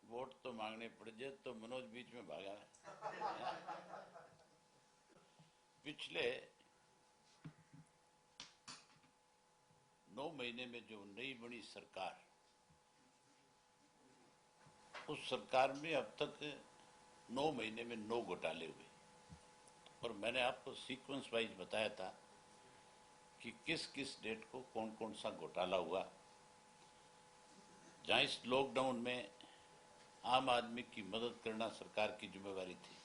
Vote तो मांगने पड़ जाए तो मनोज बीच में भागा है। पिछले 9 महीने में जो नई बनी सरकार, उस सरकार में अब तक 9 महीने में 9 घोटाले हुए। और मैंने आपको सीक्वेंस वाइज बताया था कि किस किस डेट को कौन कौन सा घोटाला हुआ। जहां इस लॉकडाउन में आम आदमी की मदद करना सरकार की जिम्मेवारी थी,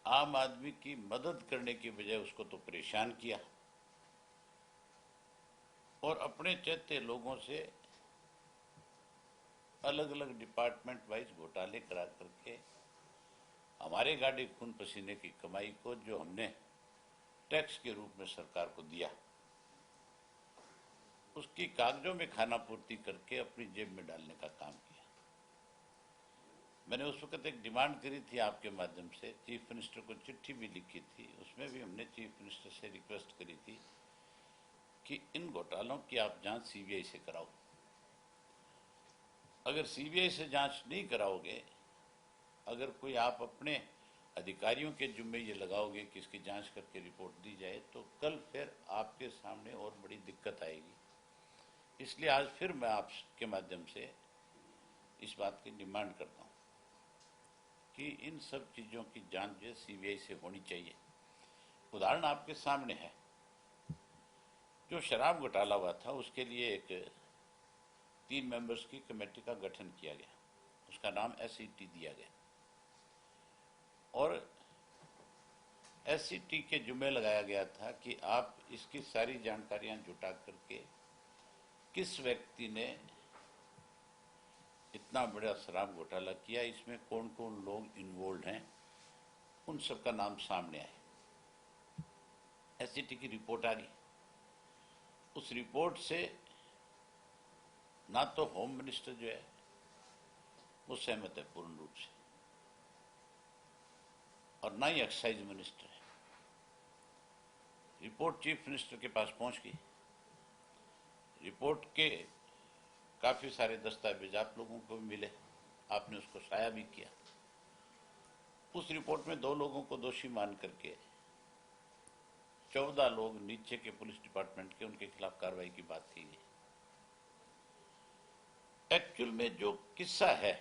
आम आदमी की मदद करने की बजाय उसको तो परेशान किया और अपने चहेते लोगों से अलग अलग डिपार्टमेंट वाइज घोटाले करा करके हमारे गाड़ी खून पसीने की कमाई को, जो हमने टैक्स के रूप में सरकार को दिया, उसकी कागजों में खाना पूर्ति करके अपनी जेब में डालने का काम किया। मैंने उस वक्त एक डिमांड करी थी आपके माध्यम से, चीफ मिनिस्टर को चिट्ठी भी लिखी थी, उसमें भी हमने चीफ मिनिस्टर से रिक्वेस्ट करी थी कि इन घोटालों की आप जांच सीबीआई से कराओ। अगर सीबीआई से जांच नहीं कराओगे, अगर कोई आप अपने अधिकारियों के जुम्मे ये लगाओगे कि इसकी जांच करके रिपोर्ट दी जाए, तो कल फिर आपके सामने और बड़ी दिक्कत आएगी। इसलिए आज फिर मैं आपके माध्यम से इस बात की डिमांड करता हूं कि इन सब चीजों की जांच जो सीबीआई से होनी चाहिए। उदाहरण आपके सामने है, जो शराब घोटाला हुआ था उसके लिए एक 3 मेंबर्स की कमेटी का गठन किया गया, उसका नाम एसईटी दिया गया और एसईटी के जुम्मे लगाया गया था कि आप इसकी सारी जानकारियां जुटा करके किस व्यक्ति ने इतना बड़ा शराब घोटाला किया, इसमें कौन कौन लोग इन्वॉल्व हैं, उन सबका नाम सामने आए। एसईटी की रिपोर्ट आ गई। उस रिपोर्ट से ना तो होम मिनिस्टर जो है वो सहमत है पूर्ण रूप से, और ना ही एक्साइज मिनिस्टर है। रिपोर्ट चीफ मिनिस्टर के पास पहुंच गई। रिपोर्ट के काफी सारे दस्तावेज आप लोगों को भी मिले, आपने उसको शाया भी किया। उस रिपोर्ट में 2 लोगों को दोषी मान करके 14 लोग नीचे के पुलिस डिपार्टमेंट के, उनके खिलाफ कार्रवाई की बात की गई। एक्चुअल में जो किस्सा है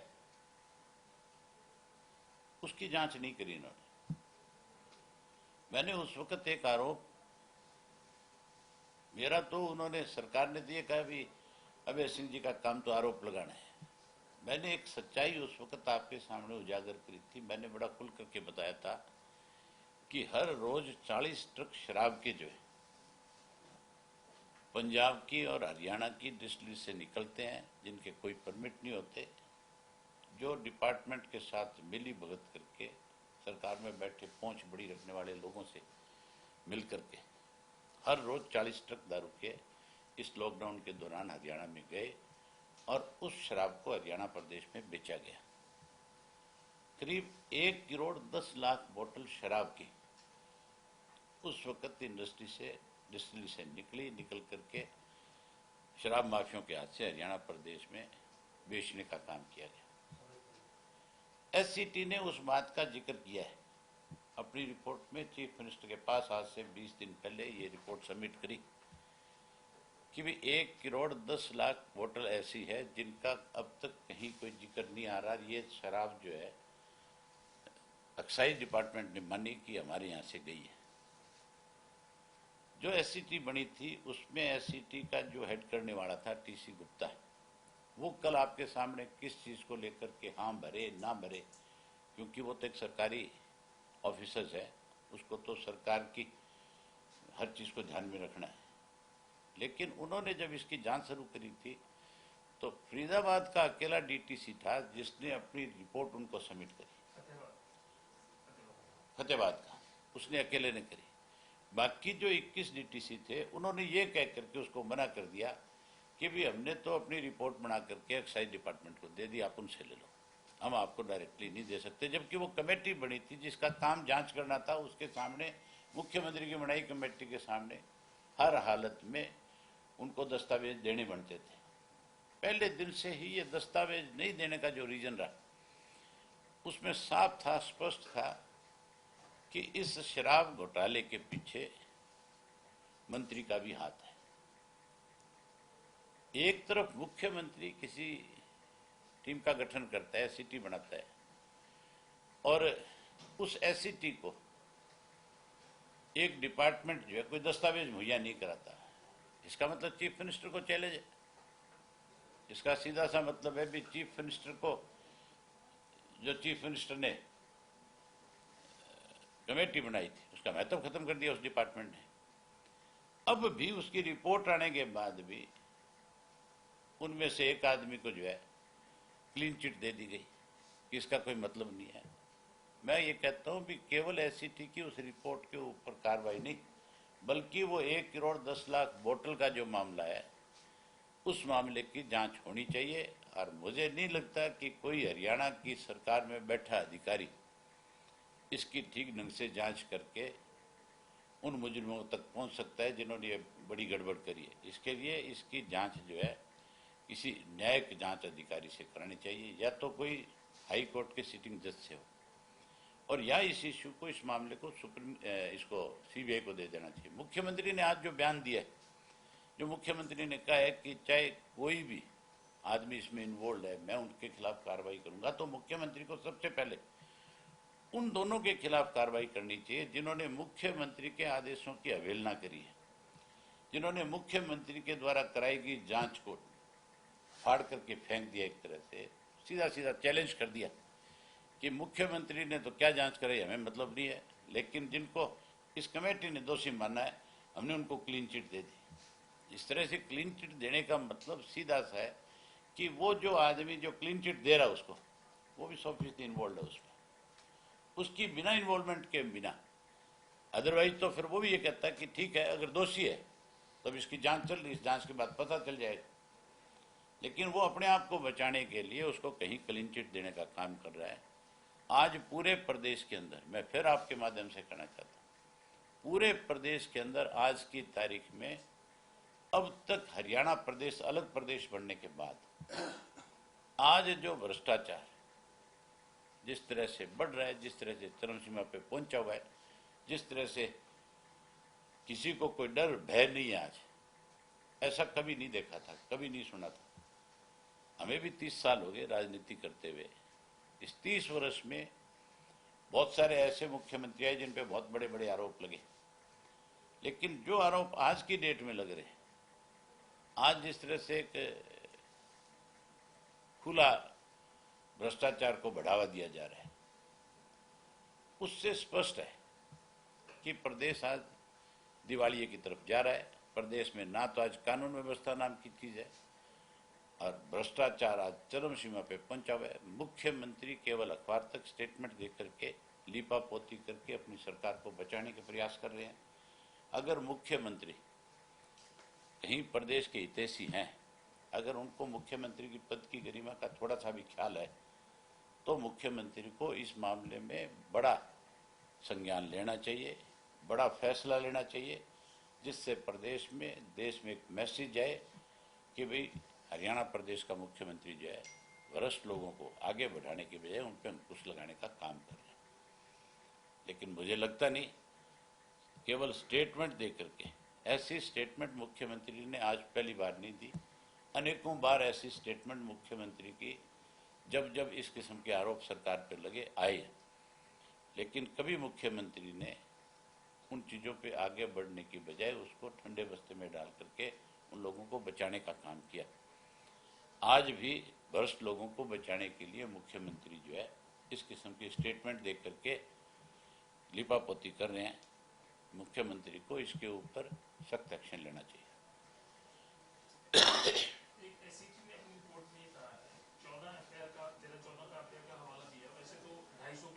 उसकी जांच नहीं करी इन्होंने। मैंने उस वक्त एक आरोप मेरा, तो उन्होंने, सरकार ने दिए, कहा भी अभय सिंह जी का काम तो आरोप लगाना है। मैंने एक सच्चाई उस वक्त आपके सामने उजागर करी थी। मैंने बड़ा खुल करके बताया था कि हर रोज 40 ट्रक शराब के जो है पंजाब की और हरियाणा की डिस्टिलरी से निकलते हैं, जिनके कोई परमिट नहीं होते, जो डिपार्टमेंट के साथ मिली भगत करके सरकार में बैठे पहुंच बड़ी रखने वाले लोगों से मिल करके हर रोज 40 ट्रक दारू के इस लॉकडाउन के दौरान हरियाणा में गए और उस शराब को हरियाणा प्रदेश में बेचा गया। करीब 1 करोड़ 10 लाख बोतल शराब की उस वक्त इंडस्ट्री से, डिस्टिलरी से निकल करके शराब माफियों के हाथ से हरियाणा प्रदेश में बेचने का काम किया गया। एससीटी ने उस बात का जिक्र किया है अपनी रिपोर्ट में। चीफ मिनिस्टर के पास आज से 20 दिन पहले ये रिपोर्ट सबमिट करी कि भी 1 करोड़ 10 लाख बोतल ऐसी है जिनका अब तक कहीं कोई जिक्र नहीं आ रहा। ये शराब जो है एक्साइज डिपार्टमेंट ने मानी कि हमारे यहाँ से गई है। जो एससीटी बनी थी उसमें एससीटी का जो हेड करने वाला था टीसी गुप्ता, वो कल आपके सामने किस चीज को लेकर के हाँ भरे ना भरे, क्योंकि वो तो एक सरकारी ऑफिसर है, उसको तो सरकार की हर चीज को ध्यान में रखना है। लेकिन उन्होंने जब इसकी जांच शुरू करी थी तो फरीदाबाद का अकेला डीटीसी था जिसने अपनी रिपोर्ट उनको सबमिट करी, फतेहाबाद का उसने अकेले ने करी। बाकी जो 21 डीटीसी थे उन्होंने ये कह करके उसको मना कर दिया कि भी हमने तो अपनी रिपोर्ट बना करके एक्साइज डिपार्टमेंट को दे दी, आप उनसे ले लो, हम आपको डायरेक्टली नहीं दे सकते। जबकि वो कमेटी बनी थी जिसका काम जांच करना था, उसके सामने मुख्यमंत्री की बनाई कमेटी के सामने हर हालत में उनको दस्तावेज देने बनते थे। पहले दिन से ही ये दस्तावेज नहीं देने का जो रीजन रहा, उसमें साफ था, स्पष्ट था कि इस शराब घोटाले के पीछे मंत्री का भी हाथ है। एक तरफ मुख्यमंत्री किसी टीम का गठन करता है, एससीटी बनाता है, और उस एससीटी को एक डिपार्टमेंट जो है कोई दस्तावेज मुहैया नहीं कराता, इसका मतलब चीफ मिनिस्टर को चैलेंज है। इसका सीधा सा मतलब है भी चीफ मिनिस्टर को, जो चीफ मिनिस्टर ने कमेटी बनाई थी उसका महत्व खत्म कर दिया उस डिपार्टमेंट ने। अब भी उसकी रिपोर्ट आने के बाद भी उनमें से एक आदमी को जो है क्लीन चिट दे दी गई कि इसका कोई मतलब नहीं है। मैं ये कहता हूं भी केवल एससीटी की उस रिपोर्ट के ऊपर कार्रवाई नहीं, बल्कि वो 1 करोड़ 10 लाख बोतल का जो मामला है उस मामले की जांच होनी चाहिए। और मुझे नहीं लगता कि कोई हरियाणा की सरकार में बैठा अधिकारी इसकी ठीक ढंग से जांच करके उन मुजरिमों तक पहुंच सकता है जिन्होंने ये बड़ी गड़बड़ करी है। इसके लिए इसकी जांच जो है किसी न्यायिक जांच अधिकारी से करानी चाहिए, या तो कोई हाई कोर्ट के सिटिंग जज से हो, और या इस इश्यू को, इस मामले को इसको सीबीआई को दे देना चाहिए। मुख्यमंत्री ने आज जो बयान दिया है, जो मुख्यमंत्री ने कहा है कि चाहे कोई भी आदमी इसमें इन्वॉल्व है मैं उनके खिलाफ कार्रवाई करूंगा, तो मुख्यमंत्री को सबसे पहले उन दोनों के खिलाफ कार्रवाई करनी चाहिए जिन्होंने मुख्यमंत्री के आदेशों की अवहेलना करी है, जिन्होंने मुख्यमंत्री के द्वारा कराई गई जांच को फाड़ करके फेंक दिया, एक तरह से सीधा सीधा चैलेंज कर दिया कि मुख्यमंत्री ने तो क्या जांच कराई, हमें मतलब नहीं है। लेकिन जिनको इस कमेटी ने दोषी माना है, हमने उनको क्लीन चिट दे दी। इस तरह से क्लीन चिट देने का मतलब सीधा सा है कि वो जो आदमी जो क्लीन चिट दे रहा है उसको, वो भी 100% इन्वॉल्व है उसमें, उसकी बिना इन्वॉल्वमेंट के बिना। अदरवाइज तो फिर वो भी ये कहता है कि ठीक है अगर दोषी है तो अब इसकी जांच चल रही, इस जांच के बाद पता चल जाएगा। लेकिन वो अपने आप को बचाने के लिए उसको कहीं क्लीन चिट देने का काम कर रहा है। आज पूरे प्रदेश के अंदर, मैं फिर आपके माध्यम से कहना चाहता हूँ, पूरे प्रदेश के अंदर आज की तारीख में अब तक हरियाणा प्रदेश अलग प्रदेश बनने के बाद आज जो भ्रष्टाचार जिस तरह से बढ़ रहा है, जिस तरह से चरम सीमा पे पहुंचा हुआ है, जिस तरह से किसी को कोई डर भय नहीं है, आज ऐसा कभी नहीं देखा था, कभी नहीं सुना था। हमें भी 30 साल हो गए राजनीति करते हुए। इस 30 वर्ष में बहुत सारे ऐसे मुख्यमंत्री आए जिन पे बहुत बड़े बड़े आरोप लगे, लेकिन जो आरोप आज की डेट में लग रहे हैं, आज जिस तरह से एक खुला भ्रष्टाचार को बढ़ावा दिया जा रहा है, उससे स्पष्ट है कि प्रदेश आज दिवालिये की तरफ जा रहा है। प्रदेश में ना तो आज कानून व्यवस्था नाम की चीज है, और भ्रष्टाचार आज चरम सीमा पे पहुंचा हुआ है। मुख्यमंत्री केवल अखबार तक स्टेटमेंट दे करके, लीपापोती करके अपनी सरकार को बचाने के प्रयास कर रहे हैं। अगर मुख्यमंत्री कहीं प्रदेश के हितैषी हैं, अगर उनको मुख्यमंत्री की पद की गरिमा का थोड़ा सा भी ख्याल है, तो मुख्यमंत्री को इस मामले में बड़ा संज्ञान लेना चाहिए, बड़ा फैसला लेना चाहिए, जिससे प्रदेश में, देश में एक मैसेज जाए कि भाई हरियाणा प्रदेश का मुख्यमंत्री जो है भ्रष्ट लोगों को आगे बढ़ाने के बजाय उन पर अंकुश लगाने का काम कर रहे हैं। लेकिन मुझे लगता नहीं, केवल स्टेटमेंट दे करके, ऐसी स्टेटमेंट मुख्यमंत्री ने आज पहली बार नहीं दी, अनेकों बार ऐसी स्टेटमेंट मुख्यमंत्री की जब जब इस किस्म के आरोप सरकार पर लगे आए, लेकिन कभी मुख्यमंत्री ने उन चीज़ों पे आगे बढ़ने की बजाय उसको ठंडे बस्ते में डाल करके उन लोगों को बचाने का काम किया। आज भी भ्रष्ट लोगों को बचाने के लिए मुख्यमंत्री जो है इस किस्म की स्टेटमेंट दे करके लिपापोती कर रहे हैं। मुख्यमंत्री को इसके ऊपर सख्त